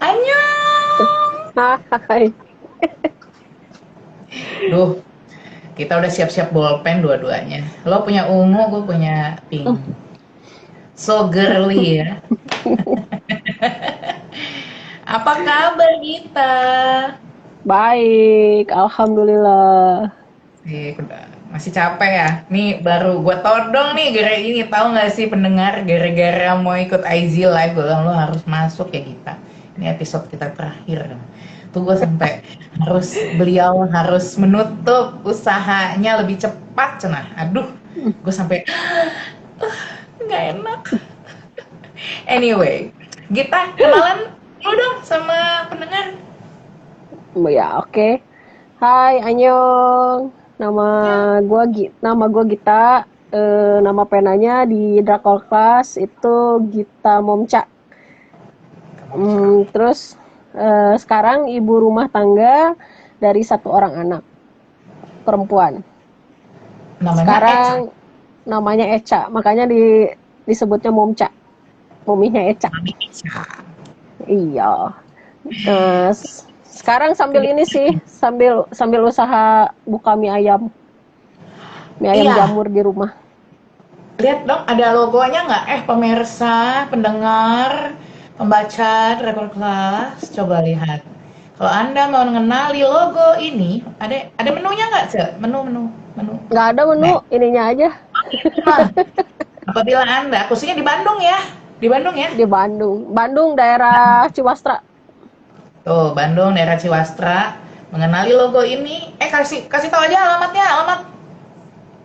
Annyeong. Hai. Duh, kita udah siap-siap bolpen dua-duanya. Lo punya ungu, gue punya pink. So girly ya. Apa kabar kita? Baik, alhamdulillah. Masih capek ya? Nih baru gue todong nih gara ini, tahu nggak sih pendengar, gara-gara mau ikut IZ Live gue bilang lo harus masuk ya kita. Ini episode kita terakhir. Tuh gue sampai beliau harus menutup usahanya lebih cepat cenah. Aduh, gue sampai nggak enak. Anyway, kita kenalan dulu dong sama pendengar. Ya, oke. Hai, Anyong. Nama Ya, nama gua Gita. Nama penanya di Drakor Class itu Gita Momca. Terus sekarang ibu rumah tangga dari satu orang anak perempuan. namanya Eca. Sekarang namanya Eca, makanya disebutnya Momca. Mominya Eca. Mami Eca. Iya. Sekarang sambil ini sih, sambil usaha buka mie ayam Iya, jamur di rumah. lihat dong, ada logonya nggak? Pemirsa, pendengar, pembaca Rekor Kelas, coba lihat. Kalau Anda mau mengenali logo ini, ada menunya nggak, Cek? Menu. Nggak ada menu, Nah, ininya aja nah, apabila Anda, khususnya di Bandung ya, di Bandung ya. di Bandung. Bandung daerah Ciwastra. Tuh, Bandung, daerah Ciwastra, mengenali logo ini. Kasih tahu aja alamatnya, alamat.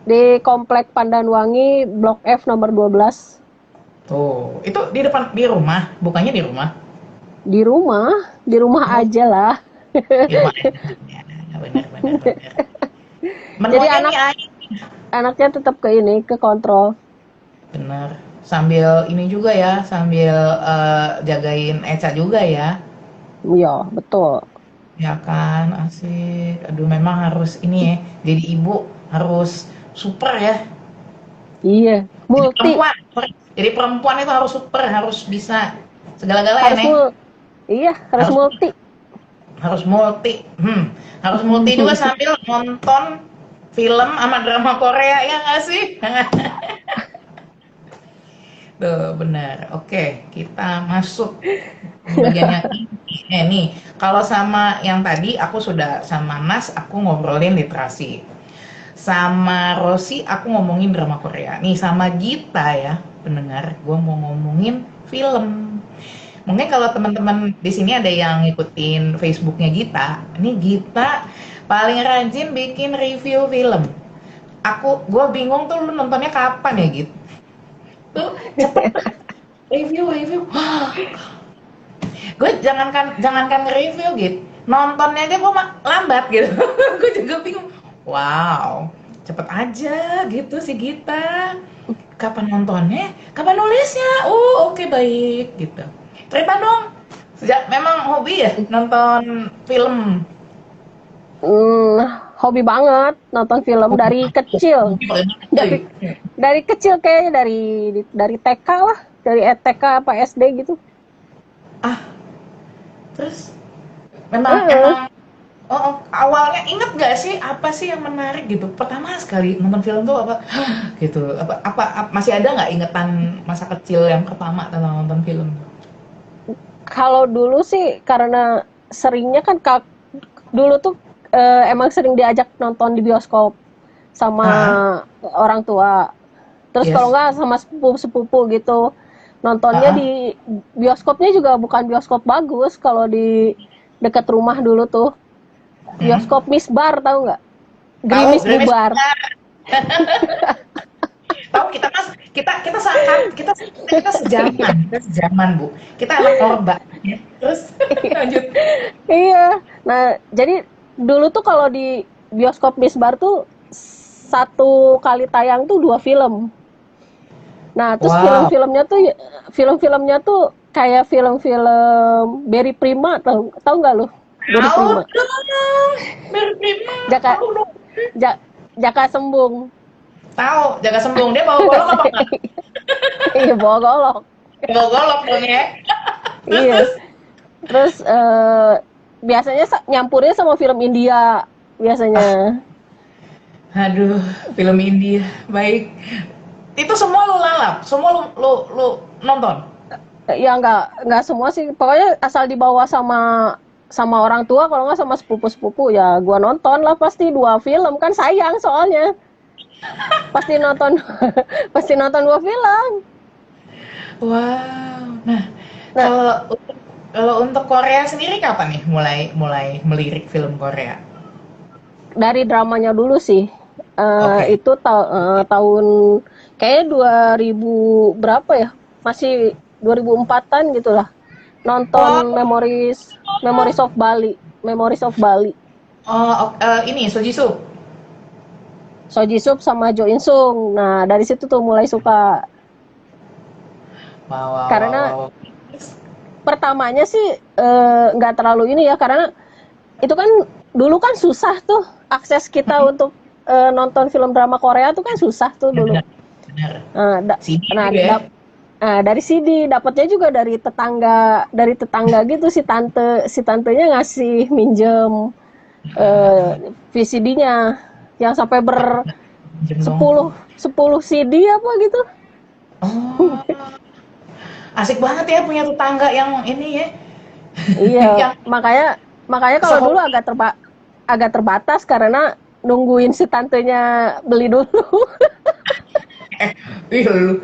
Di Komplek Pandanwangi, Blok F nomor 12. Tuh, itu di depan di rumah, bukannya di rumah. Di rumah Oh, aja lah. di rumah aja. Ya, benar. Jadi Menunya nih aja. anaknya tetap ke kontrol. Bener. Sambil ini juga ya, sambil jagain Eca juga ya. Iya, betul. Ya kan, asik. Aduh, memang harus ini ya. Jadi ibu harus super ya. Iya, Jadi multi. perempuan. Jadi perempuan itu harus super, harus bisa segala-galanya Harus nih. mul Iya, harus Harus multi. harus multi. Harus multi juga sambil nonton film sama drama Korea ya nggak sih? Tuh, benar. Oke, kita masuk bagian yang ini. Nih, kalau sama yang tadi aku sudah sama Nas, aku ngobrolin literasi. Sama Rosi, aku ngomongin drama Korea. Nih, sama Gita ya, pendengar, gue mau ngomongin film. Mungkin kalau teman-teman di sini ada yang ngikutin Facebooknya Gita, ini Gita paling rajin bikin review film. Gue bingung tuh lu nontonnya kapan ya gitu. Tuh cepet review. Wah, gue jangankan review gitu, nontonnya aja gue lambat gitu. Gue juga bingung. Wow, cepet aja gitu si Gita. Kapan nontonnya? Kapan nulisnya? Oh, oke, baik gitu. Cerita dong. Sejak memang hobi ya nonton film. Hmm, hobi banget nonton film Hobi dari banget. kecil. Hobi banget. Dari dari kecil kayaknya dari TK lah, dari TK apa SD gitu. Ah, terus memang Heeh. awalnya inget gak sih apa sih yang menarik gitu pertama sekali nonton film tuh apa gitu masih ada nggak ingetan masa kecil yang pertama tentang nonton film? Kalau dulu sih karena seringnya kan dulu tuh emang sering diajak nonton di bioskop sama Ah, orang tua. Terus kalau yes. nggak sama sepupu-sepupu gitu. Nontonnya Ah, di bioskopnya juga bukan bioskop bagus kalau di dekat rumah dulu tuh. Bioskop Misbar tahu nggak? tahu Gerimis Grimis, bubar. tahu kita mas kita seakan kita sejaman bu, kita anak orba ya. Terus lanjut. Iya. Nah, jadi dulu tuh kalau di bioskop Misbar tuh satu kali tayang tuh 2 film. Nah, terus Wow, film-filmnya tuh kayak film-film Berry Prima, tahu tahu nggak lu? Berry tahu Prima. dong, berprima, Jaka tahu dong. Ja- Jaka Sembung. Tahu, jaga sembung. Dia bawa golok apa enggak? Iya, bawa golok. Bawa golok dong ya. Terus Iya. terus. Terus biasanya nyampurnya sama film India biasanya. Aduh, film India. Baik. Itu semua lu lalap, semua lu nonton. Ya nggak semua sih. Pokoknya asal dibawa sama sama orang tua, kalau nggak sama sepupu-sepupu ya gua nonton lah pasti dua film kan sayang soalnya. Pasti nonton pasti nonton dua film. Wow. Nah, Nah, kalau untuk Korea sendiri kapan nih mulai mulai melirik film Korea? dari dramanya dulu sih. Oke. Itu tahun kayaknya 2000 berapa ya? Masih 2004-an gitulah. Nonton Oh, Memories of Bali, Memories of Bali. ini So Jisoo. So Ji Sub sama Jo In Sung. Nah, dari situ tuh mulai suka. Wow, wow, wow, Karena wow. pertamanya sih nggak terlalu ini ya, karena itu kan dulu kan susah tuh akses kita untuk nonton film drama Korea tuh kan susah tuh Ya, dulu. benar, benar. Nah, CD nah, juga ya. dari CD dapatnya juga dari tetangga gitu, si tantenya ngasih minjem VCD-nya yang sampai Jam dong. sepuluh 10 CD apa gitu. Oh, asik banget ya punya tetangga yang ini ya, Iya, yang makanya makanya kalau dulu sehobi. agak terbatas karena nungguin si tantenya beli dulu.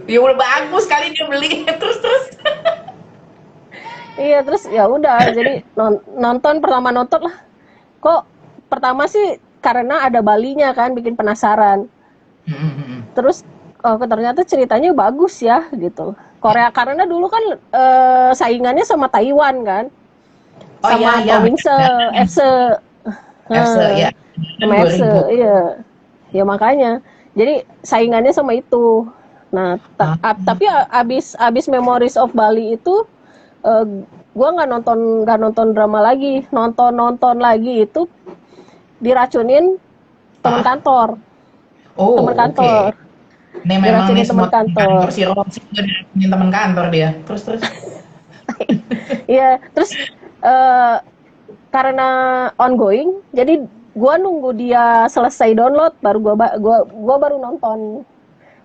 Ya udah bagus kali dia beli terus terus. Iya, terus ya udah jadi nonton pertama nonton lah. Kok pertama sih karena ada Balinya kan bikin penasaran. Terus oh ternyata ceritanya bagus ya gitu. Korea karena dulu kan saingannya sama Taiwan kan, Oh iya sama iya Tomingse, benar. Efse, FC ya. Kan sama Efse, 2000. iya. Ya makanya. Jadi saingannya sama itu. Nah, Ah, tapi abis Memories of Bali itu eh, gua nggak nonton drama lagi, nonton lagi itu diracunin teman ah. kantor, teman Oh, oke. kantor, Nih memang nih diracunin semua teman teman kantor kantor. si Rosi juga punya teman kantor dia. Terus terus. Iya, terus eh, karena ongoing, jadi gua nunggu dia selesai download baru gua baru nonton.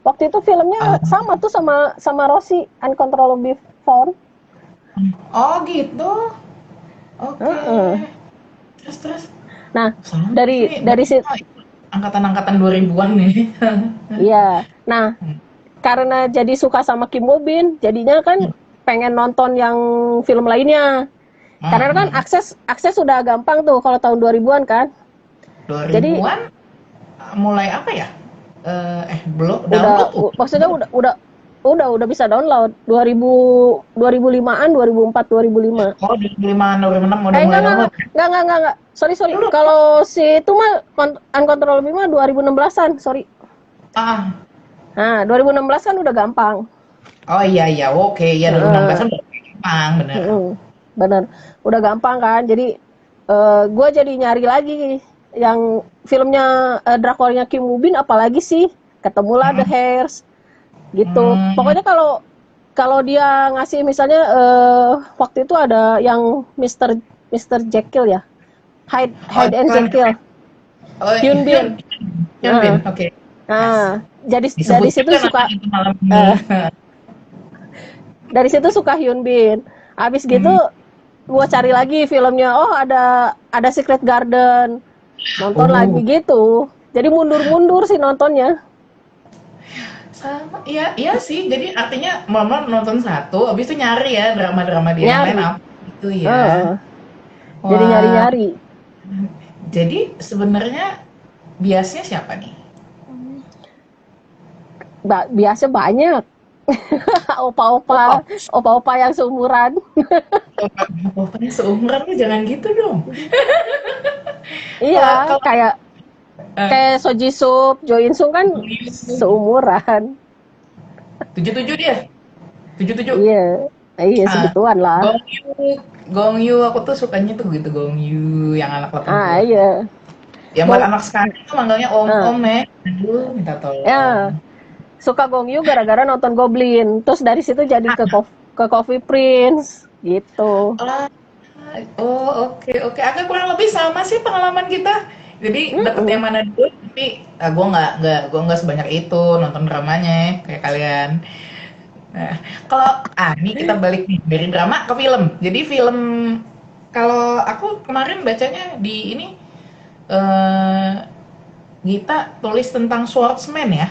Waktu itu filmnya Ah, sama tuh sama sama Rossi, Uncontrollably Phone. oh gitu. Oke. Heeh. Terus terus. Nah, Sama dari nih, dari berarti si angkatan-angkatan 2000-an nih. iya. Nah, karena jadi suka sama Kim Woo Bin, jadinya kan pengen nonton yang film lainnya. Karena kan akses akses sudah gampang tuh kalau tahun 2000-an kan. Jadi 2000-an mulai apa ya? Belum download tuh. maksudnya udah bisa download 2005-an, 2004, 2005. Oh, 2005, 2006 udah mulai download. Enggak. Sorry. Dulu. Kalau si itu mah Uncontrollable mah 2016-an, sorry. Ah, Nah, 2016 kan udah gampang. oh iya iya, oke ya 2016 Heeh, kan udah gampang bener. bener. Udah gampang kan. Jadi gue jadi nyari lagi yang filmnya drakornya Kim Woo Bin apalagi sih? Ketemulah The Hmm, Hairs gitu. hmm, Pokoknya kalau kalau dia ngasih misalnya waktu itu ada yang Mr. Jekyll ya. oh Hyde and itu kan, Jekyll. oh Hyun Hyun, Bin. Hyun Bin, Nah, oke. Yes. jadi Disebut situ juga suka namanya itu malam ini. eh, Hyun Bin. Habis gitu Hmm. gua cari lagi filmnya. Oh, ada Secret Garden. Nonton lagi Oh, gitu. Jadi mundur-mundur sih nontonnya. sama, iya, iya sih. Jadi artinya mama nonton satu, habis itu nyari ya drama-drama dia yang lain Nyari. apa gitu ya. Heeh. Jadi Wah, nyari-nyari. jadi sebenarnya biasnya siapa nih? Biasa banyak. Oh, Opa-opa yang seumuran. bapaknya seumuran lu jangan gitu dong. Kalau Iya, kalau kayak eh, kayak So Ji Sub, Jo In Sung kan seumuran. 77 dia, 77. Iya, iya Ah, segituan lah. Gong Yu, Gong Yu aku tuh sukanya tuh gitu Gong Yu yang anak 80. Iya. Yang buat Gong, anak sekarang tuh manggilnya Om ah, Om ya. Aduh, minta ya tolong. suka Gong Yu gara-gara nonton Goblin. Terus dari situ jadi ke Coffee Prince gitu. Ah, Oh, oke oke. Agak kurang lebih sama sih pengalaman kita. Jadi dapet Mm-mm. yang mana dulu, tapi gue nggak sebanyak itu nonton dramanya kayak kalian. Nah, kalau ini kita balik nih dari drama ke film. Jadi film kalau aku kemarin bacanya di ini eh Gita tulis tentang Swordsman ya.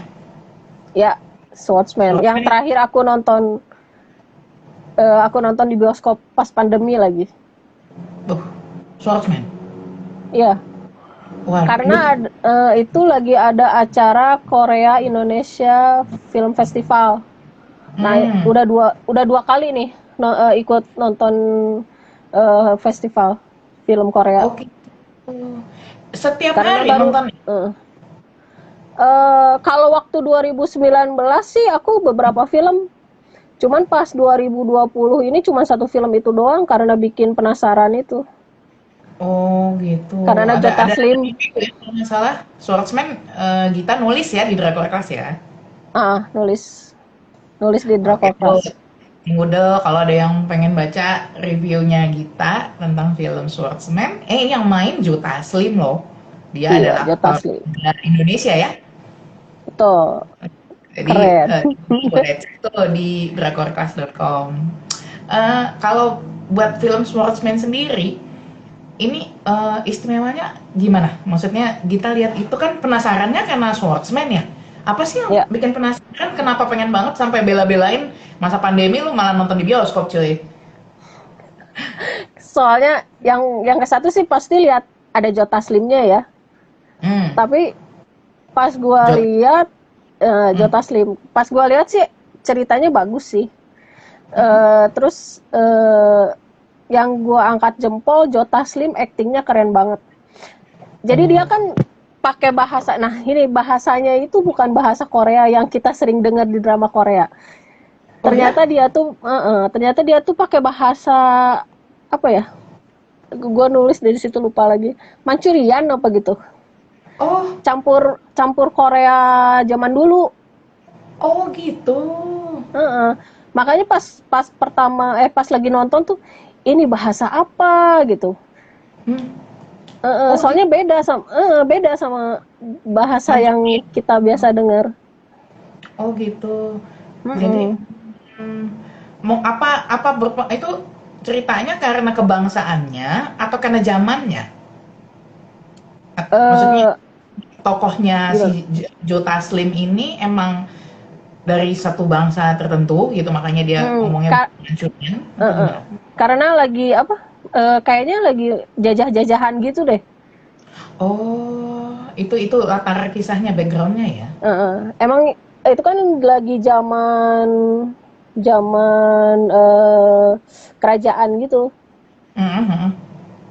Ya, Swordsman. Yang Swordsman. terakhir aku nonton di bioskop pas pandemi lagi. Tuh, Swordsman. Iya, Waduh. karena itu lagi ada acara Korea Indonesia Film Festival. Nah, Hmm. udah dua kali nih ikut nonton festival film Korea. Oke. Setiap Karena hari baru nonton. eh, kalau waktu 2019 sih aku beberapa film. Cuman pas 2020 ini cuma satu film itu doang karena bikin penasaran itu. Oh gitu. Karena Ada Jota ada Slim review ya kalau nggak salah. Swordsman Gita nulis ya di Drakor Class ya. nulis nulis di Oke, Drakor tuh. Class. Udah kalau ada yang pengen baca reviewnya Gita tentang film Swordsman, yang main Jota Slim loh. Dia Iya, adalah Jota aktor Slim. dari Indonesia ya. Betul, Jadi keren. boleh cek tuh di drakorclass.com. Kalau buat film Swordsman sendiri, ini istimewanya gimana? Maksudnya kita lihat itu kan penasarannya karena Swordsman ya. Apa sih yang Ya, bikin penasaran? Kenapa pengen banget sampai bela-belain masa pandemi lu malah nonton di bioskop cuy? soalnya yang ke satu sih pasti lihat ada Jota Slimnya ya. Hmm, Tapi pas gua Jod. lihat Hmm. Jota Slim, pas gua lihat sih ceritanya bagus sih. Terus yang gua angkat jempol Jota Slim aktingnya keren banget. Jadi dia Oh, kan pakai bahasa, nah ini bahasanya itu bukan bahasa Korea yang kita sering dengar di drama Korea. oh ya? Ternyata dia tuh pakai bahasa apa ya? Gua nulis dari situ lupa lagi. Manchurian apa gitu. Oh, Campur campur Korea zaman dulu. oh gitu. Heeh. Makanya pas lagi nonton tuh ini bahasa apa gitu. Hmm. Oh gitu. Soalnya beda sama bahasa yang Manchurian. kita biasa dengar. Oh gitu. Jadi Mm-mm. Hmm, mau itu ceritanya karena kebangsaannya atau karena zamannya? Maksudnya Eh, tokohnya gimana? si Joe Taslim ini emang dari satu bangsa tertentu gitu makanya dia Hmm, ngomongnya ka- Manchurian atau eh, eh. gimana? Karena lagi apa? Kayaknya lagi jajah-jajahan gitu deh. Oh, itu latar kisahnya, backgroundnya ya? Emang itu kan lagi zaman zaman kerajaan gitu. Mhm mhm.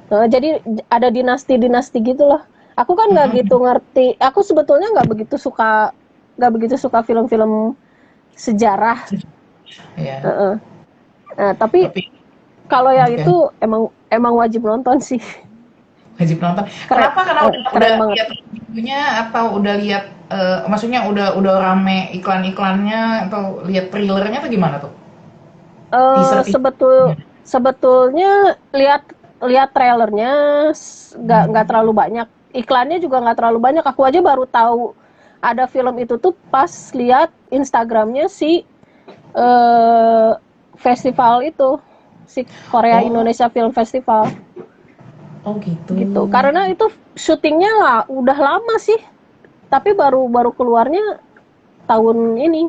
Jadi ada dinasti-dinasti gitulah. Aku kan nggak Mhm gitu ngerti. Aku sebetulnya nggak begitu suka film-film sejarah. mhm. Iya, Heeh. Nah, tapi tapi kalau yang oke, itu emang emang wajib nonton sih. wajib nonton. Keren, Kenapa? Karena udah keren banget. lihat reviewnya atau udah lihat, maksudnya udah rame iklan-iklannya atau lihat trailernya atau gimana tuh? Eh Teaser-teaser sebetul gimana? sebetulnya lihat lihat trailernya nggak Mhm. terlalu banyak. Iklannya juga nggak terlalu banyak. Aku aja baru tahu ada film itu tuh pas lihat Instagramnya si eh, festival itu, si Korea Oh Indonesia Film Festival oh gitu. gitu. Karena itu syutingnya lah udah lama sih, tapi baru baru keluarnya tahun ini.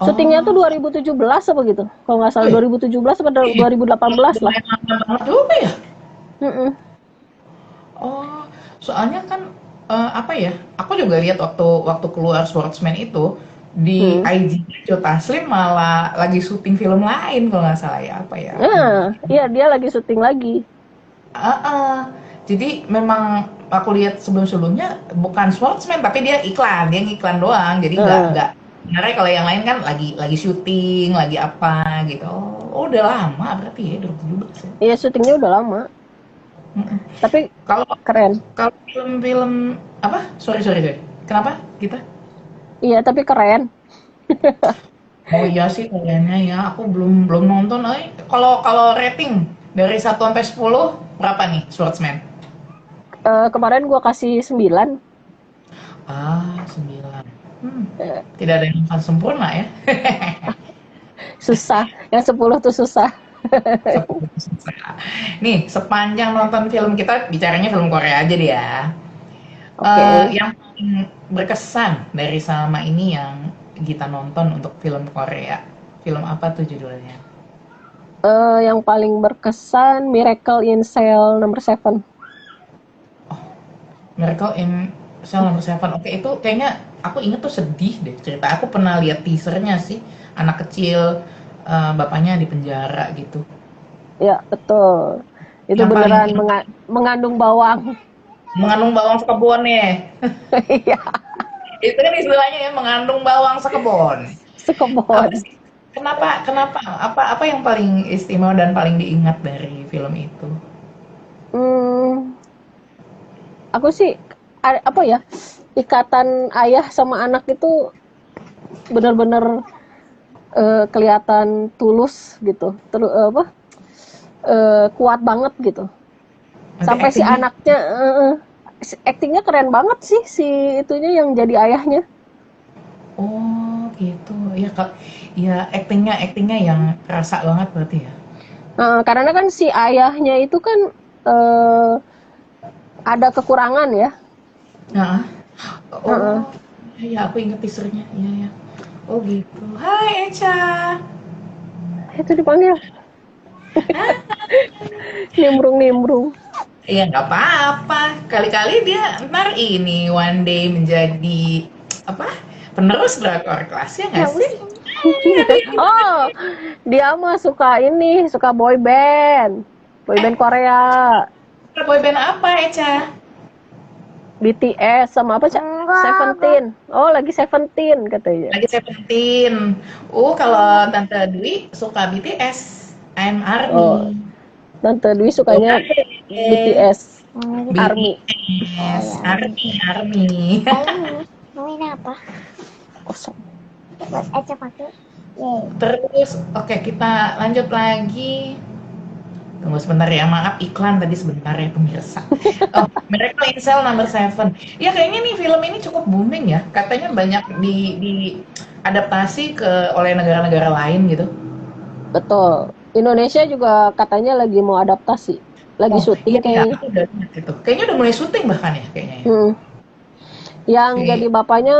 Syutingnya tuh Oh, 2017 apa gitu. Kalau nggak salah wih, 2017 atau ih, 2018 lah. lumayan lama banget juga ya? Mm-mm. Oh, soalnya kan, apa ya, aku juga lihat waktu waktu keluar Swordsman itu, di Hmm. IG Joe Taslim malah lagi syuting film lain kalau nggak salah ya, apa ya, aku Nah, lupa. iya dia lagi syuting lagi. Heeh. Jadi memang aku lihat sebelum-sebelumnya bukan Swordsman, tapi dia iklan, dia ngiklan doang. Jadi nggak Nah, sebenarnya kalau yang lain kan lagi syuting, lagi apa gitu. Oh, udah lama berarti ya 2017 ya. iya syutingnya udah lama, Mhm. tapi Kalau keren. kalau film-film apa? Sorry sorry sorry. Kenapa kita? Iya, tapi keren. Oh iya sih kayaknya ya. Aku belum belum nonton. Kalau kalau rating Dari 1 sampai 10, berapa nih Swordsman? Kemarin gua kasih 9. Ah, 9. Eh, Tidak ada yang akan sempurna ya. Susah. Yang 10 tuh susah. 10 susah. Nih, sepanjang nonton film kita, bicaranya film Korea aja deh ya. Oke. Yang paling berkesan dari selama ini yang kita nonton untuk film Korea, film apa tuh judulnya? Yang paling berkesan Miracle in Cell Number 7. Miracle in Cell Number Seven. Oke, itu kayaknya aku inget tuh sedih deh cerita. Aku pernah lihat teasernya sih, anak kecil, bapaknya di penjara gitu. Ya, betul. Itu Yang paling beneran mengandung bawang. mengandung bawang sekebon ya. Iya, Itu kan istilahnya ya, mengandung bawang sekebon. Apa sekebon. sih? Kenapa? Kenapa? Apa yang paling istimewa dan paling diingat dari film itu? Hmm, aku sih apa ya? Ikatan ayah sama anak itu benar-benar kelihatan tulus gitu. Terus apa? Kuat banget gitu. Nanti Sampai si actingnya, anaknya aktingnya keren banget sih si itunya yang jadi ayahnya. oh gitu. Ya kak, ya actingnya yang kerasa banget berarti ya. Karena kan si ayahnya itu kan eh, ada kekurangan ya. Nah, Heeh. oh, iya aku inget teasernya, iya ya. Oh gitu. Hai Echa. Itu dipanggil nimbrung-nimbrung. Iya nggak apa-apa. Kali-kali dia ntar ini one day menjadi apa? Penerus drakor kelas ya nggak Kenapa sih? sih? Oh, dia mah suka ini, suka boy band. Boy Eh, band Korea. boyband apa Echa? BTS sama apa, Cak? Enggak, Seventeen. Oh, lagi Seventeen katanya. Lagi Seventeen. enggak. Kalau Tante Dwi suka BTS. I'm Oh, ARMY. Tante Dwi Suka sukanya deh. BTS Gitu. Army. Oh BTS. ya. ARMY. Ini apa? Kosong. Buat aja pakai. Yeay. Terus, oke kita lanjut lagi. Tunggu sebentar ya, maaf iklan tadi sebentar ya pemirsa. Oh, Miracle in Cell Number Seven. Ya kayaknya nih film ini cukup booming ya. Katanya banyak di adaptasi ke oleh negara-negara lain gitu. Betul. Indonesia juga katanya lagi mau adaptasi. Lagi Oh iya syuting iya, kayaknya. aku udah lihat itu. Kayaknya udah mulai syuting bahkan ya kayaknya ya. Hmm. Yang Si jadi bapaknya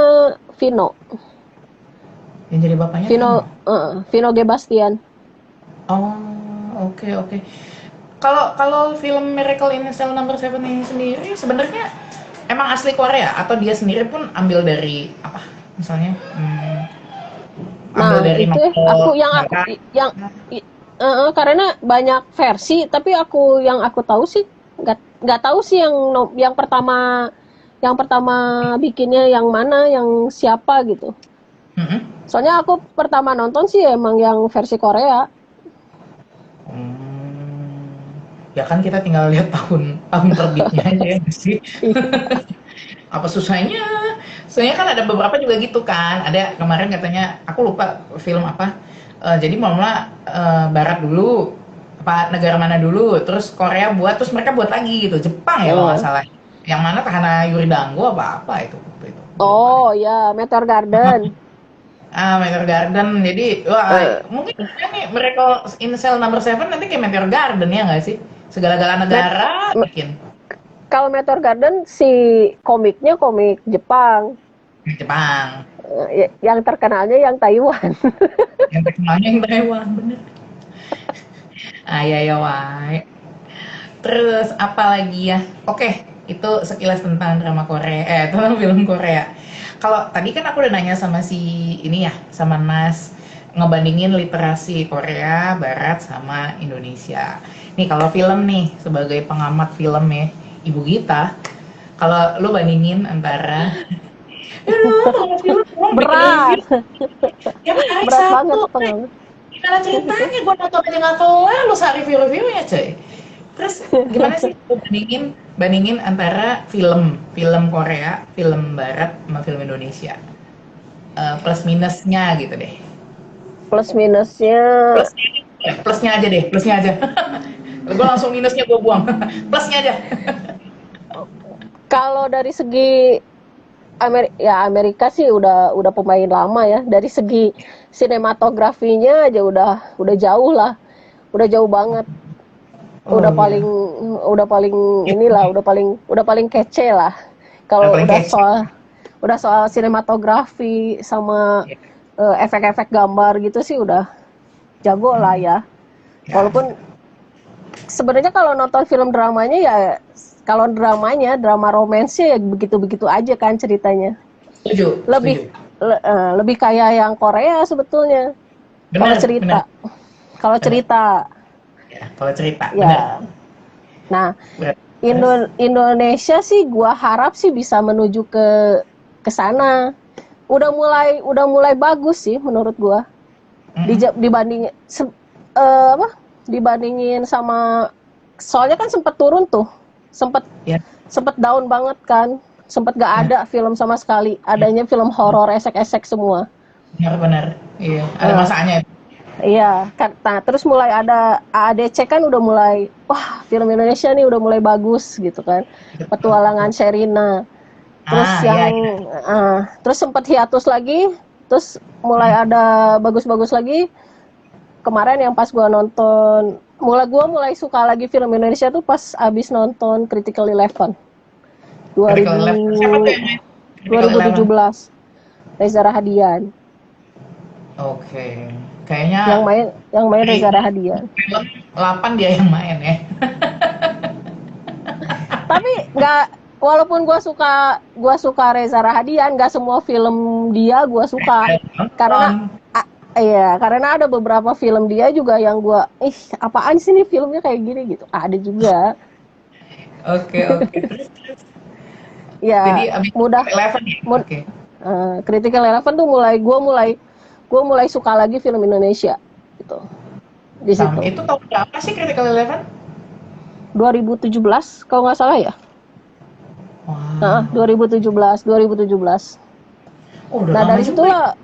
Vino. yang jadi bapaknya Vino, Vino. Vino G. Bastian. Oh, oke oke. Kalau kalau film Miracle in Cell Number Seven ini sendiri sebenarnya emang asli Korea atau dia sendiri pun ambil dari apa? Misalnya ambil Nah, dari itu aku novel yang aku barat. yang karena banyak versi, tapi yang aku tahu sih nggak tahu sih yang pertama bikinnya yang mana, yang siapa gitu. Soalnya aku pertama nonton sih emang yang versi Korea. Hmm, ya kan kita tinggal lihat tahun tahun terbitnya aja ya nggak sih. Apa susahnya? Soalnya kan ada beberapa juga gitu kan. Ada kemarin katanya aku lupa film apa. Jadi mula Barat dulu, apa negara mana dulu, terus Korea buat, terus mereka buat lagi gitu. Jepang ya kalau nggak Oh, salah. Yang mana Tahana Yuri Dango apa apa itu itu lupa deh. oh ya, Meteor Garden. Meteor Garden. Jadi, wah, Eh, mungkin kan nih Miracle in Cell Number Seven nanti kayak Meteor Garden ya nggak sih? Segala-gala Met- negara me- bikin. Kalau Meteor Garden si komiknya komik Jepang. Jepang. Yang terkenalnya yang Taiwan. Yang terkenalnya yang Taiwan, bener. Ya ya wae. Terus apa lagi ya? Oke, itu sekilas tentang drama Korea, tentang film Korea. Kalau tadi kan aku udah nanya sama si ini ya, sama Mas, ngebandingin literasi Korea Barat sama Indonesia. Nih kalau film nih, sebagai pengamat film ya, Ibu Gita, kalau lu bandingin antara, pengamat film, bikin review, Berat, tiap hari berat banget Sabtu, pengalaman. gimana ceritanya? Gue nonton aja nggak kelar, lu saat review-reviewnya coy. Terus gimana sih lu bandingin antara film Korea, film Barat sama film Indonesia? Plus minusnya gitu deh. Plus minusnya Plusnya, plusnya aja deh, plusnya aja. Gue langsung minusnya gue buang. Plusnya aja. Kalau dari segi Amerika sih udah pemain lama ya. Dari segi sinematografinya aja udah jauh lah. Udah jauh banget. Oh, udah iya. paling inilah, udah paling kece lah. Kalau Udah paling kece. udah soal sinematografi sama Iya. efek-efek gambar gitu sih udah jago lah ya. Ya. Walaupun sebenarnya kalau nonton film dramanya ya, kalau drama romansnya ya begitu-begitu aja kan ceritanya. Setuju. Lebih lebih kayak yang Korea sebetulnya. Kalau Benar, cerita. benar. Kalau cerita Ya, kalau cerita. ya. Benar. Nah, Benar. Indonesia sih gua harap sih bisa menuju ke sana. Udah mulai bagus sih menurut gua. Dibanding dibandingin sama, soalnya kan sempet turun tuh. Ya. Sempet down banget kan. Sempet gak ada film sama sekali. Adanya film horor esek-esek semua. Benar. Iya, ada masanya. Iya, nah, terus mulai ada AADC kan udah mulai, wah film Indonesia nih udah mulai bagus gitu kan. Petualangan Sherina. Terus terus sempat hiatus lagi, terus mulai ada bagus-bagus lagi. Kemarin yang pas gua mulai suka lagi film Indonesia tuh pas abis nonton Critical Eleven 2000, Siapa tuh yang main? 2017, Reza Rahadian. Oke. Kayaknya yang main Reza Rahadian. film 8 dia yang main ya. Tapi walaupun gua suka Reza Rahadian, nggak semua film dia gua suka. Karena ada beberapa film dia juga yang gua apaan sih nih filmnya kayak gini gitu. Ada juga. Oke. Ya, Jadi abis mudah. Eleven ya. Oke. Critical Eleven tuh gua mulai suka lagi film Indonesia gitu. Di situ. Itu tahun berapa sih Critical Eleven? 2017 kalau nggak salah ya. Wow. 2017. Nah, dari situlah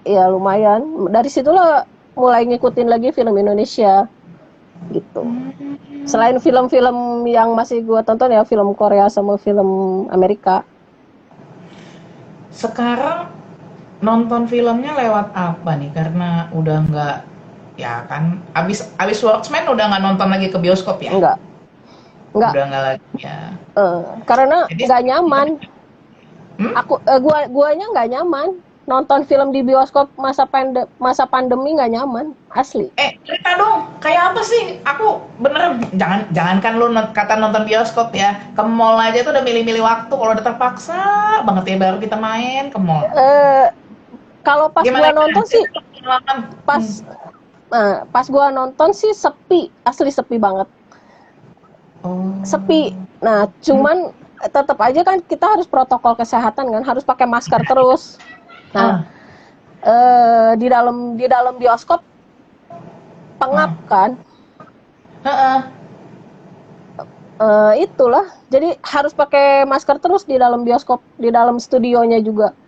ya lumayan. Dari situlah mulai ngikutin lagi film Indonesia gitu. Selain film-film yang masih gua tonton ya, film Korea sama film Amerika. Sekarang nonton filmnya lewat apa nih? Karena udah nggak, ya kan, abis Watchmen udah nggak nonton lagi ke bioskop ya? Enggak. Udah nggak lagi ya. Karena nggak nyaman. Guanya nggak nyaman. Nonton film di bioskop masa pandemi nggak nyaman, asli. Cerita dong, kayak apa sih? Aku bener, jangankan lu kata nonton bioskop ya, ke mall aja tuh udah milih-milih waktu. Kalau udah terpaksa banget ya baru kita main ke mall. Kalau pas gua nonton sih, pas gua nonton sih sepi, asli sepi banget. Sepi. Nah, cuman tetap aja kan kita harus protokol kesehatan kan, harus pakai masker terus. Nah, di dalam bioskop pengap kan. Itulah. Jadi harus pakai masker terus di dalam bioskop, di dalam studionya juga.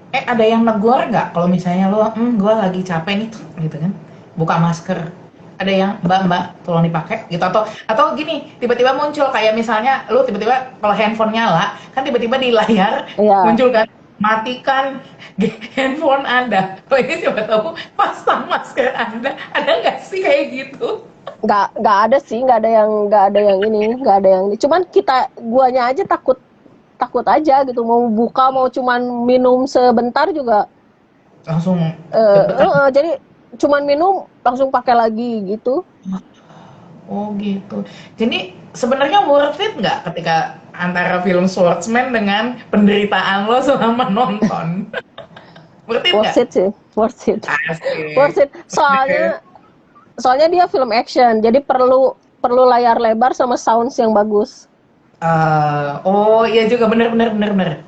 Ada yang negor nggak kalau misalnya lo, gue lagi capek nih tuh, gitu kan, buka masker. Ada yang mbak tolong dipakai gitu, atau gini, tiba-tiba muncul kayak misalnya lo tiba-tiba kalau handphone nyala kan tiba-tiba di layar muncul kan, matikan handphone Anda. Kalau ini coba tahu pasang masker Anda, ada nggak sih kayak gitu? Nggak ada sih, nggak ada yang ini. Cuman guanya aja takut aja gitu, mau buka mau cuman minum sebentar juga langsung jadi cuman minum langsung pakai lagi gitu. Oh gitu. Jadi sebenarnya worth it nggak ketika antara film Swordsman dengan penderitaan lo selama nonton? Worth it nggak? Worth it. Soalnya dia film action, jadi perlu layar lebar sama sounds yang bagus. Oh iya juga, bener.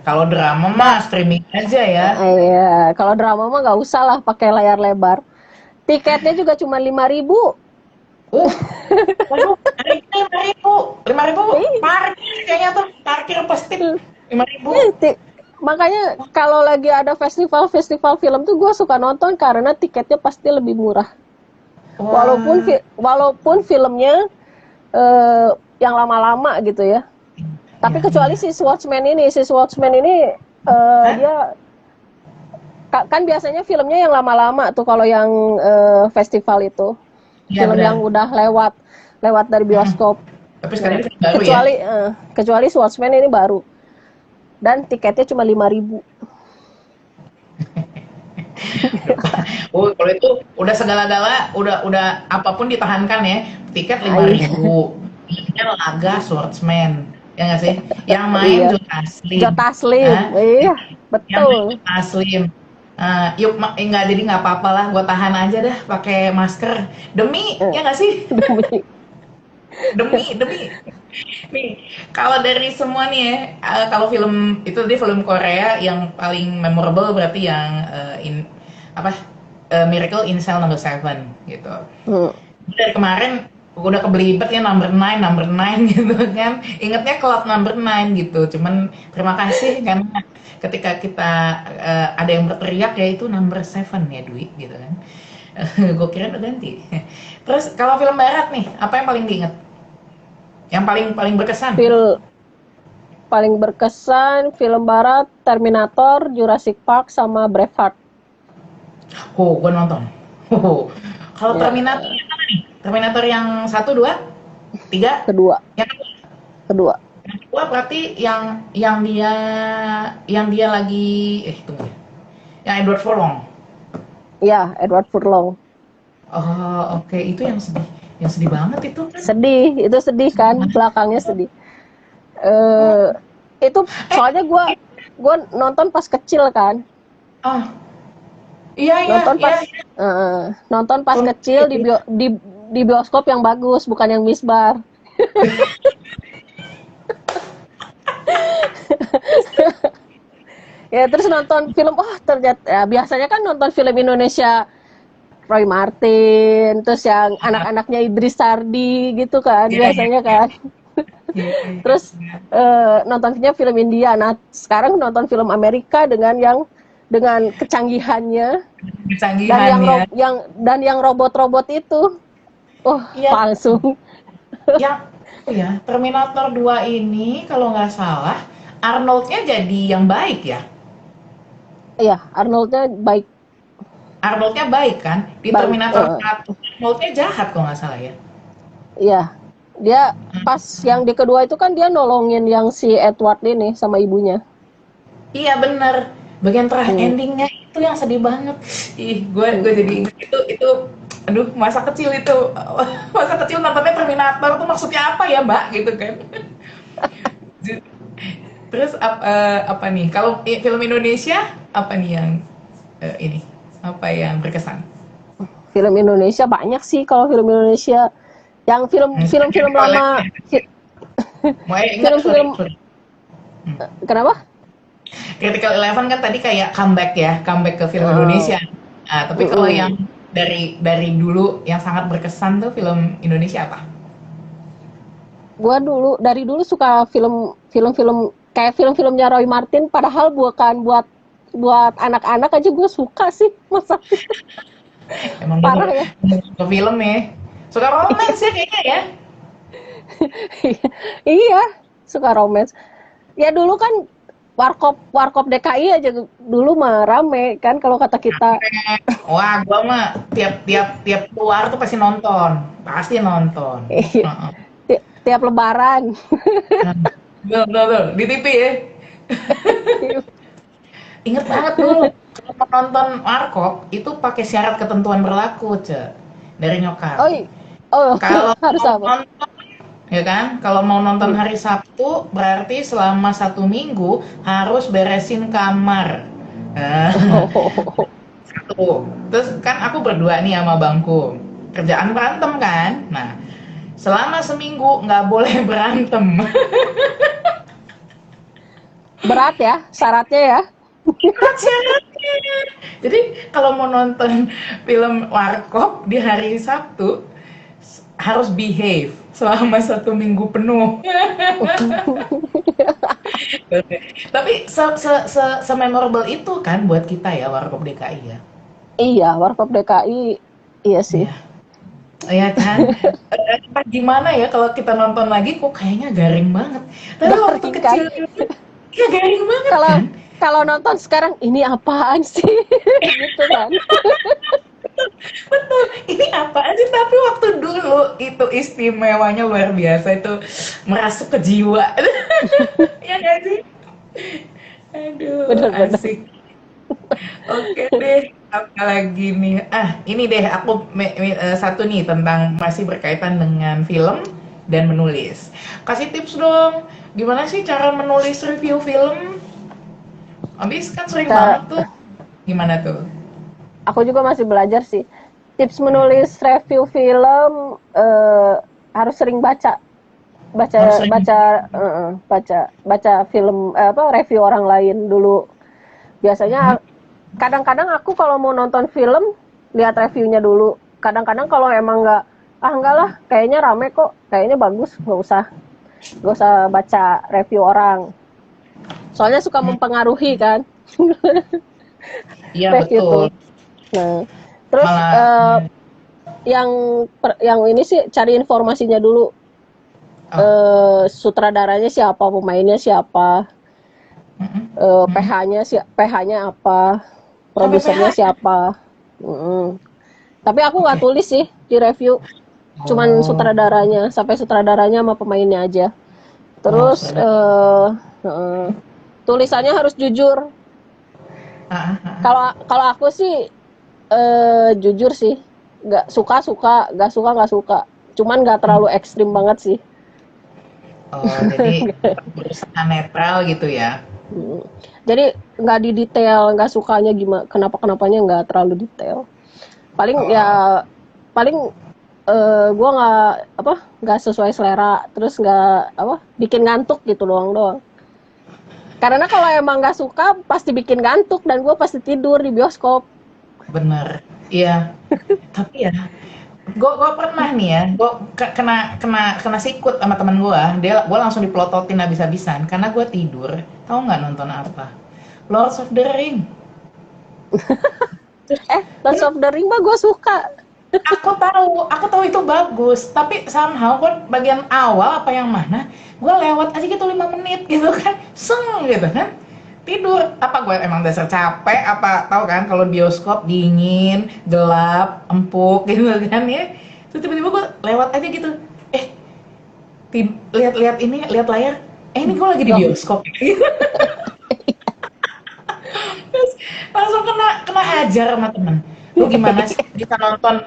Kalau drama mah streaming aja ya. Iya, kalau drama mah nggak usah lah pakai layar lebar. Tiketnya juga cuma 5.000. Waduh, 5.000 parkir kayaknya tuh, parkir pasti 5.000. Makanya kalau lagi ada festival film tuh gue suka nonton karena tiketnya pasti lebih murah. Walaupun filmnya yang lama-lama gitu ya. Tapi Iya, kecuali iya. si Watchmen ini, Hah? dia kan biasanya filmnya yang lama-lama tuh kalau yang festival itu. Iya Film benar. yang udah lewat dari Mm-mm. bioskop. Tapi sekarang Nah, ini film baru ya. kecuali Watchmen ini baru dan tiketnya cuma 5.000. Oh, kalau itu udah segala-gala, udah apapun ditahankan ya. Tiket lima Iya, ribu. Filmnya laga Swordsman. Ya nggak sih? Yang main iya. Joe Taslim. Joe Taslim, Hah? iya, Yang main betul. Joe Taslim. Yuk, nggak jadi nggak apa-apa lah, gue tahan aja dah pakai masker demi Eh, ya nggak sih, demi demi nih kalau dari semua nih ya, kalau film itu tadi film Korea yang paling memorable berarti yang apa Miracle in Cell Number Seven gitu. hmm, Dari kemarin udah kebelibet ya number nine gitu kan. Ingatnya Cloud number nine gitu. Cuman terima kasih karena ketika kita ada yang berteriak ya itu number seven ya Dwi gitu kan. Gue kira udah ganti. Terus kalau film barat nih, apa yang paling diinget? Yang paling paling berkesan? fil paling berkesan film barat Terminator, Jurassic Park sama Braveheart. Oh, gue nonton. Oh, kalau Ya, Terminator yang mana nih? Terminator yang satu, dua, tiga? kedua, Yang kedua, kedua. yang kedua berarti yang dia lagi tunggu ya. Yang Edward Furlong. Ya, Edward Furlong. Oh, oke. Itu yang sedih. Yang sedih banget itu kan. Sedih, itu sedih Sedih kan, banget. belakangnya sedih. Oh, Eh itu eh, soalnya gue nonton pas kecil kan, oh, iya, iya, nonton iya, pas iya. nonton pas Tahun kecil di bioskop yang bagus, bukan yang Misbar. Ya terus nonton film, ternyata ya, biasanya kan nonton film Indonesia Roy Martin, terus yang anak-anaknya Idris Sardi gitu kan Iya, iya, biasanya iya. kan. Iya, iya, Terus iya. nontonnya film India. Nah sekarang nonton film Amerika dengan kecanggihannya dan Kecanggihan ya. yang robot-robot itu, Iya, palsu. yang ya Terminator 2 ini kalau nggak salah Arnoldnya jadi yang baik ya. Iya, Arnoldnya baik, Arnoldnya baik kan? Di baik. Terminator 1 Arnoldnya jahat kalau nggak salah ya. Iya, dia pas yang di kedua itu kan dia nolongin yang si Edward ini sama ibunya. Iya bener. Bagian terakhir Hmm, endingnya itu yang sedih banget. Ih, gue hmm. jadi inget itu, aduh masa kecil itu, masa kecil nontonnya Terminator tuh maksudnya apa ya Mbak gitu kan. Terus apa nih? Kalau film Indonesia apa nih yang ini? Apa yang berkesan? Film Indonesia banyak sih kalau film Indonesia. Yang film-film Critical lama, Eleven. Mau ingat sorry, film-film sorry. Hmm. kenapa? Critical Eleven kan tadi kayak comeback ke film Heeh. Indonesia. Tapi kalau Mm-mm. yang dari dulu yang sangat berkesan tuh film Indonesia apa? Gua dari dulu suka film-film kayak film-filmnya Roy Martin, padahal bukan buat buat anak-anak aja gue suka sih, masa Emang parah ya. ke film ya. Suka romance ya kayaknya ya. Iya, suka romance. Ya dulu kan Warkop Warkop DKI aja dulu mah rame kan kalau kata kita. Wah, gua mah tiap keluar tuh pasti nonton, pasti nonton. Iya, Heeh. tiap lebaran. Nah, betul, di TV ya. Ingat banget dulu kalau mau nonton Warkop itu pakai syarat ketentuan berlaku, dari nyokap. Oh, oh, Kalau harus mau apa? nonton, ya kan? Kalau mau nonton hari Sabtu, berarti selama 1 minggu harus beresin kamar. Nah, Oh, satu. Terus kan aku berdua nih sama bangku. Kerjaan berantem kan? Nah, selama seminggu nggak boleh berantem. berat ya syaratnya ya. Syaratnya. Jadi kalau mau nonton film Warkop di hari Sabtu harus behave selama 1 minggu penuh. Tapi memorable itu kan buat kita ya Warkop DKI ya. Iya, Warkop DKI, iya sih. Iya. Iya kan? Entah gimana ya kalau kita nonton lagi kok kayaknya garing banget. Tapi waktu Garing kan? kecil itu, ya garing banget Kalau kan? kalau nonton sekarang ini apaan sih? Gitu kan. Betul, ini apa aja tapi waktu dulu itu istimewanya luar biasa itu merasuk ke jiwa. Ya nggak sih? Aduh, Bener-bener. asik. Oke deh, apa lagi nih? Ini deh aku satu nih tentang masih berkaitan dengan film dan menulis. Kasih tips dong, gimana sih cara menulis review film? Abis kan sering banget Ka- tuh. Gimana tuh? Aku juga masih belajar sih. Tips Hmm. menulis review film harus sering baca, Harus baca, sering. baca, baca film apa review orang lain dulu. Hmm. Biasanya kadang-kadang aku kalau mau nonton film lihat reviewnya dulu. Kadang-kadang kalau emang enggak lah, kayaknya rame kok, kayaknya bagus, nggak usah baca review orang. Soalnya suka Hmm. mempengaruhi kan Iya review tuh. betul. Nah, terus Malah yang yang ini sih cari informasinya dulu. oh. Sutradaranya siapa, pemainnya siapa, Mm-mm. Mm-mm. PH-nya apa, Sampai produsernya PH. siapa. Mm-mm. Tapi aku nggak Oke. tulis sih di review, cuman Oh. sutradaranya sama pemainnya aja. Oh, Terus sudah. tulisannya harus jujur. Ah, ah, ah. Kalau kalau aku sih jujur sih, nggak suka suka, nggak suka. Cuman nggak Hmm. terlalu ekstrim banget sih. Oh, jadi berusaha netral gitu ya? Mm. Jadi nggak di detail, nggak sukanya gimana, kenapanya nggak terlalu detail. Paling ya Oh, paling gue nggak sesuai selera, terus nggak bikin ngantuk gitu doang. Karena kalau emang nggak suka pasti bikin ngantuk dan gue pasti tidur di bioskop. bener. Iya. Tapi ya, gue pernah nih ya, gue kena kena kena sikut sama teman gue. Gue langsung dipelototin habis-habisan karena gue tidur. Tahu nggak nonton apa? Lords of the Ring. Lords of the Ring mah gue suka. Aku tahu itu bagus, tapi somehow gue bagian awal apa yang mana, gue lewat aja gitu 5 menit gitu kan, gitu kan, tidur. Apa gue emang dasar capek, apa tahu kan kalau bioskop dingin, gelap, empuk gitu kan ya. Terus tiba-tiba gue lewat aja gitu, eh lihat-lihat ini, lihat layar, ini gue lagi di Loh, bioskop. Terus langsung kena kena ajar sama temen. Lu gimana sih bisa nonton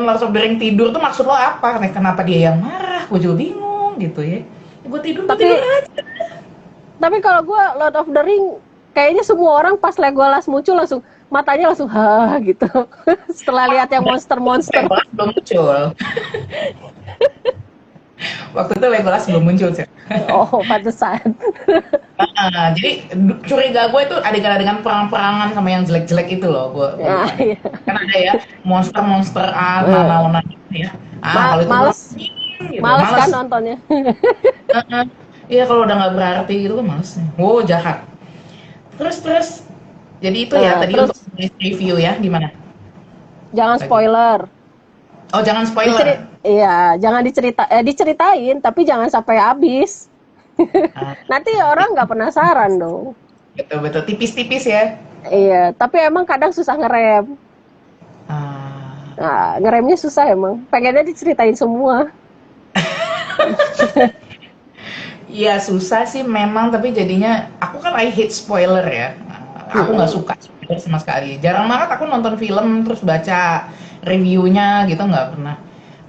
Lord of the Ring tidur tuh maksud lo apa? Nih, kenapa dia yang marah? Gue juga bingung gitu ya. Gue tidur tapi aja. tapi kalau gue Lord of the Ring kayaknya semua orang pas Legolas muncul langsung matanya langsung gitu. Setelah lihat yang monster-monster. Legolas belum muncul. Waktu itu Legolas belum muncul sih. Oh, pantesan. Jadi curiga gue itu adegan-adegan perang-perangan sama yang jelek-jelek itu loh. Gue Ya, lupa deh. iya. Kan ada ya monster-monster Eh, nana gitu ya. Kalau itu gue Males, gitu, males males. kan nontonnya. Iya kalau udah nggak berarti gitu kan males. Wow jahat. Terus terus. Jadi itu ya tadi Terus untuk review ya gimana jangan lagi? spoiler. Oh jangan spoiler. Iya, jangan diceritain, tapi jangan sampai habis. Ah, Nanti orang nggak penasaran dong. betul betul tipis-tipis ya. Iya, tapi emang kadang susah ngerem. Ah, Nah, ngeremnya susah emang. Pengennya diceritain semua. iya susah sih memang tapi jadinya aku kan I hate spoiler ya. Aku nggak Mm-mm. suka spoiler sama sekali. Jarang banget aku nonton film terus baca reviewnya gitu nggak pernah.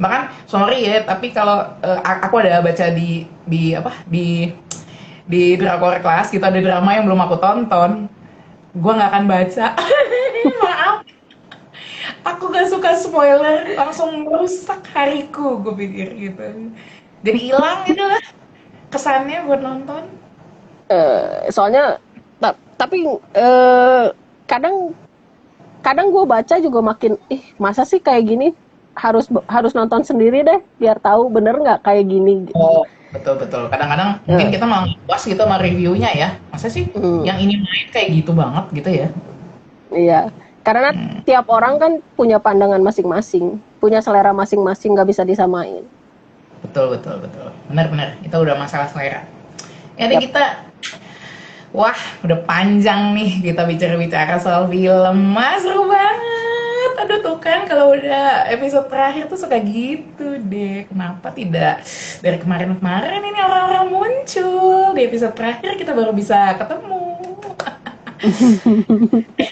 Bahkan sorry ya tapi kalau aku ada baca di apa di drakor kelas gitu ada drama yang belum aku tonton gue nggak akan baca. Maaf aku gak suka spoiler langsung merusak hariku gue pikir gitu jadi hilang gitu lah kesannya buat nonton. Soalnya tapi kadang kadang gue baca juga makin masa sih kayak gini, harus harus nonton sendiri deh biar tahu bener nggak kayak gini. Oh betul betul kadang-kadang mungkin Eh, kita malah puas gitu sama reviewnya ya masa sih hmm, yang ini main kayak gitu banget gitu ya. iya, karena tiap orang kan punya pandangan masing-masing. punya selera masing-masing, nggak bisa disamain. Betul. Benar. Itu udah masalah selera. Ya deh Yap. kita, wah udah panjang nih kita bicara-bicara soal film. Mas, seru banget. Aduh tuh kan kalau udah episode terakhir tuh suka gitu deh. Kenapa tidak dari kemarin-kemarin ini orang-orang muncul. Di episode terakhir kita baru bisa ketemu.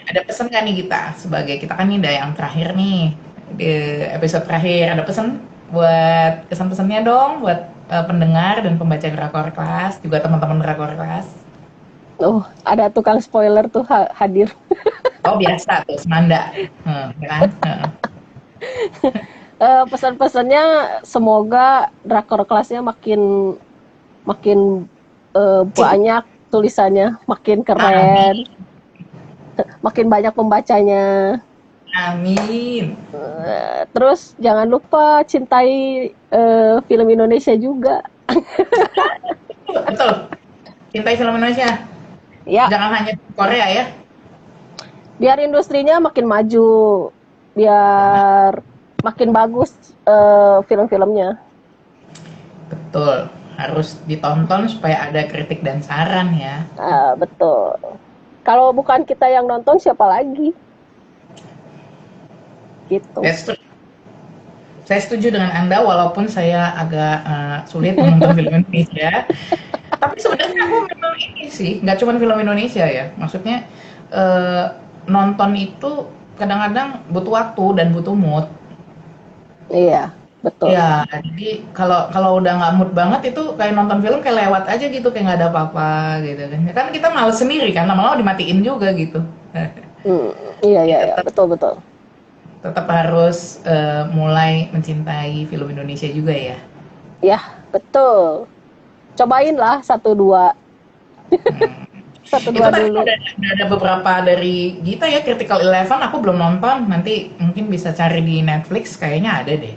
Ada pesan nggak nih kita sebagai kita kan nih udah yang terakhir nih di episode terakhir, ada pesan buat kesan-pesannya dong buat pendengar dan pembaca Drakor Kelas, juga teman-teman Drakor Kelas. Oh, ada tukang spoiler tuh hadir. Oh biasa tuh Semanda, ya kan? Pesan-pesannya semoga Drakor Kelasnya makin banyak tulisannya, makin keren, makin banyak pembacanya. Amin. Terus jangan lupa cintai film Indonesia juga. Betul. Cintai film Indonesia. Ya, Jangan hanya Korea ya. biar industrinya makin maju, biar makin bagus film-filmnya. Betul. Harus ditonton supaya ada kritik dan saran ya. Betul. Kalau bukan kita yang nonton, siapa lagi? Gitu. That's true. Saya setuju dengan Anda walaupun saya agak sulit menonton film Indonesia. Tapi sebenarnya aku memang ini sih, nggak cuma film Indonesia ya. Maksudnya nonton itu kadang-kadang butuh waktu dan butuh mood. Iya, betul. Ya, jadi kalau udah nggak mood banget itu kayak nonton film kayak lewat aja gitu, kayak nggak ada apa-apa gitu kan. Kan kita males sendiri kan, lama-lama dimatiin juga gitu. Iya, betul. Tetap harus mulai mencintai film Indonesia juga ya. Ya, betul. Cobain lah 1-2. 1-2 Itu tadi dulu. ada beberapa dari Gita ya, Critical Eleven aku belum nonton, nanti mungkin bisa cari di Netflix, kayaknya ada deh.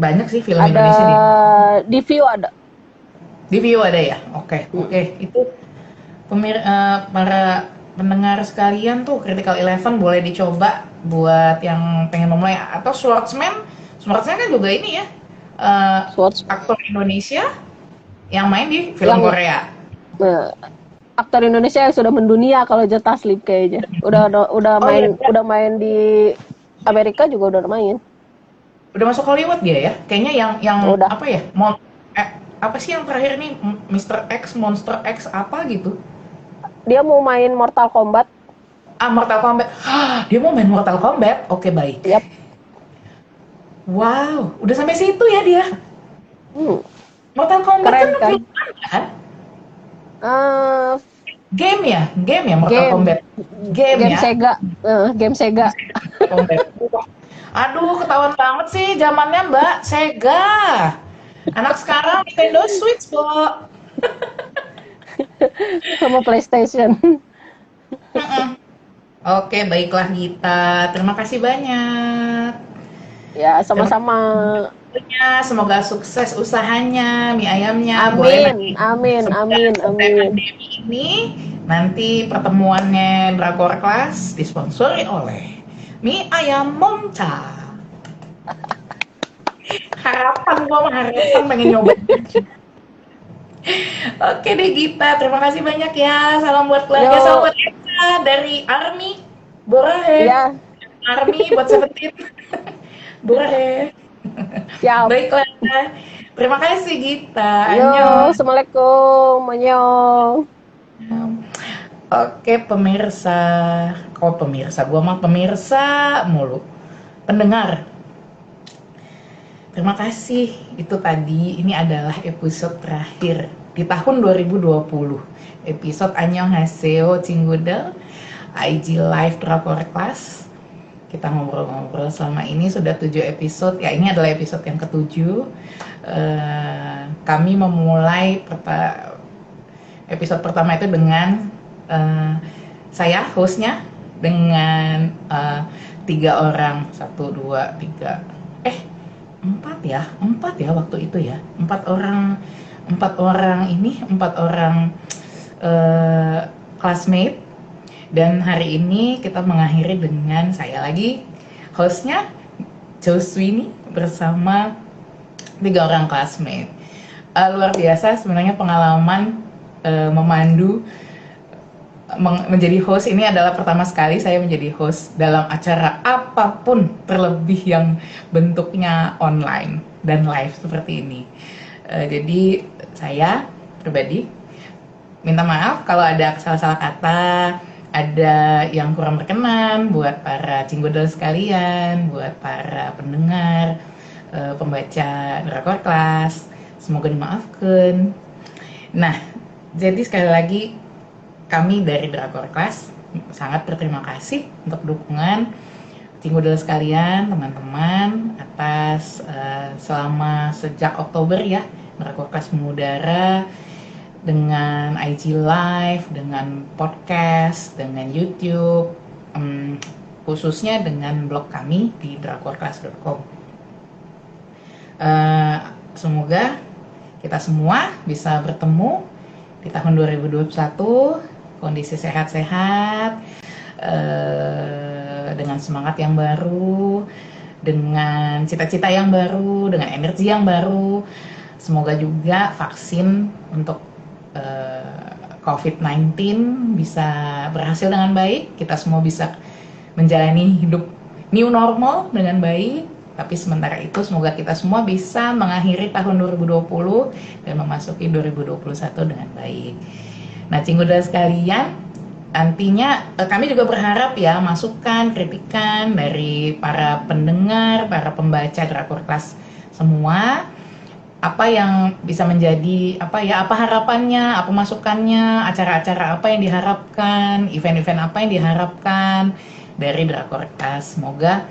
Banyak sih film Ada Indonesia di View ada. di View ada ya. Oke. Itu para pendengar sekalian tuh Critical Eleven boleh dicoba buat yang pengen memulai, atau Swordsman kan juga ini ya, aktor Indonesia yang main di film Korea. Aktor Indonesia yang sudah mendunia kalau Joe Taslim kayaknya. Udah main di Amerika juga udah main. Udah masuk Hollywood dia ya? Kayaknya yang udah. Apa ya? Apa sih yang terakhir nih, Mr. X, Monster X apa gitu? Dia mau main Mortal Kombat. Mortal Kombat. Dia mau main Mortal Kombat. Oke, baik. Yap. Wow, udah sampai situ ya dia. Mortal Kombat keren, kan film kan? Game ya Mortal Kombat. Game ya. Sega. Game Sega. Aduh, ketahuan banget sih zamannya Mbak Sega. Anak sekarang Nintendo Switch, Bo. Sama PlayStation. Oke, baiklah Gita. Terima kasih banyak. Ya, sama-sama. Semoga sukses usahanya, mie ayamnya. Amin. Ini nanti pertemuannya Drakor Kelas disponsori oleh mie ayam Monca. Harapan pengen nyoba. Oke deh Gita, terima kasih banyak ya. Salam buat keluarga, salam buat Eka dari Army Borahe. Ya. Army buat Seventeen. Borahe. Siap. Baiklah. Terima kasih Gita. Assalamualaikum. Annyeong. Oke pemirsa. Gua mah pemirsa mulu. Pendengar. Terima kasih. Itu tadi, ini adalah episode terakhir di tahun 2020. Episode Annyeonghaseyo Cinggudel, IG Live Drakor Kelas. Kita ngobrol-ngobrol selama ini sudah 7 episode. Ya, ini adalah episode yang ke-7. Kami memulai episode pertama itu dengan saya hostnya dengan 3 orang, 1, 2, 3, 4 ya waktu itu ya, 4 orang classmate. Dan hari ini kita mengakhiri dengan saya lagi hostnya Swini bersama 3 orang classmate. Luar biasa sebenarnya pengalaman memandu menjadi host ini adalah pertama sekali saya menjadi host dalam acara apapun, terlebih yang bentuknya online dan live seperti ini. Jadi saya pribadi minta maaf kalau ada salah-salah kata, ada yang kurang berkenan buat para cinggodel sekalian, buat para pendengar, pembaca Drakor Class, semoga dimaafkan. Nah, jadi sekali lagi kami dari Drakor Class sangat berterima kasih untuk dukungan cinggodel sekalian, teman-teman, atas selama sejak Oktober ya, Drakor Class mengudara dengan IG Live, dengan podcast, dengan YouTube, khususnya dengan blog kami di drakorclass.com. Semoga kita semua bisa bertemu di tahun 2021, kondisi sehat-sehat, dengan semangat yang baru, dengan cita-cita yang baru, dengan energi yang baru. Semoga juga vaksin untuk COVID-19 bisa berhasil dengan baik, kita semua bisa menjalani hidup new normal dengan baik. Tapi sementara itu semoga kita semua bisa mengakhiri tahun 2020 dan memasuki 2021 dengan baik. Nah, cinggodel sekalian, nantinya kami juga berharap ya masukan, kritikan dari para pendengar, para pembaca Drakor Class semua. Apa yang bisa menjadi apa harapannya, apa masukannya, acara-acara apa yang diharapkan, event-event apa yang diharapkan dari Drakor Class. Semoga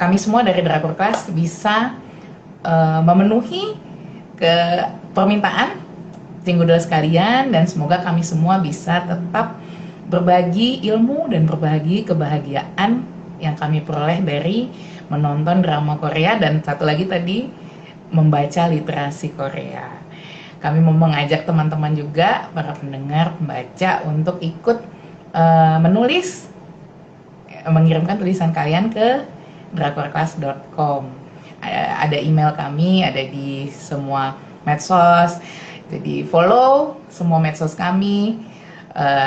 kami semua dari Drakor Class bisa memenuhi permintaan cinggodel sekalian, dan semoga kami semua bisa tetap berbagi ilmu dan berbagi kebahagiaan yang kami peroleh dari menonton drama Korea, dan satu lagi tadi membaca literasi Korea. Kami mau mengajak teman-teman juga, para pendengar, pembaca, untuk ikut menulis, mengirimkan tulisan kalian ke drakorclass.com. Ada email kami, ada di semua medsos. Jadi follow semua medsos kami,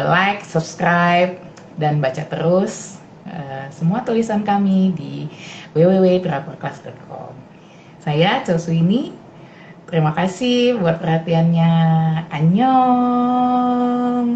like, subscribe, dan baca terus semua tulisan kami di www.drakorclass.com. Saya Swini, terima kasih buat perhatiannya. Annyeong.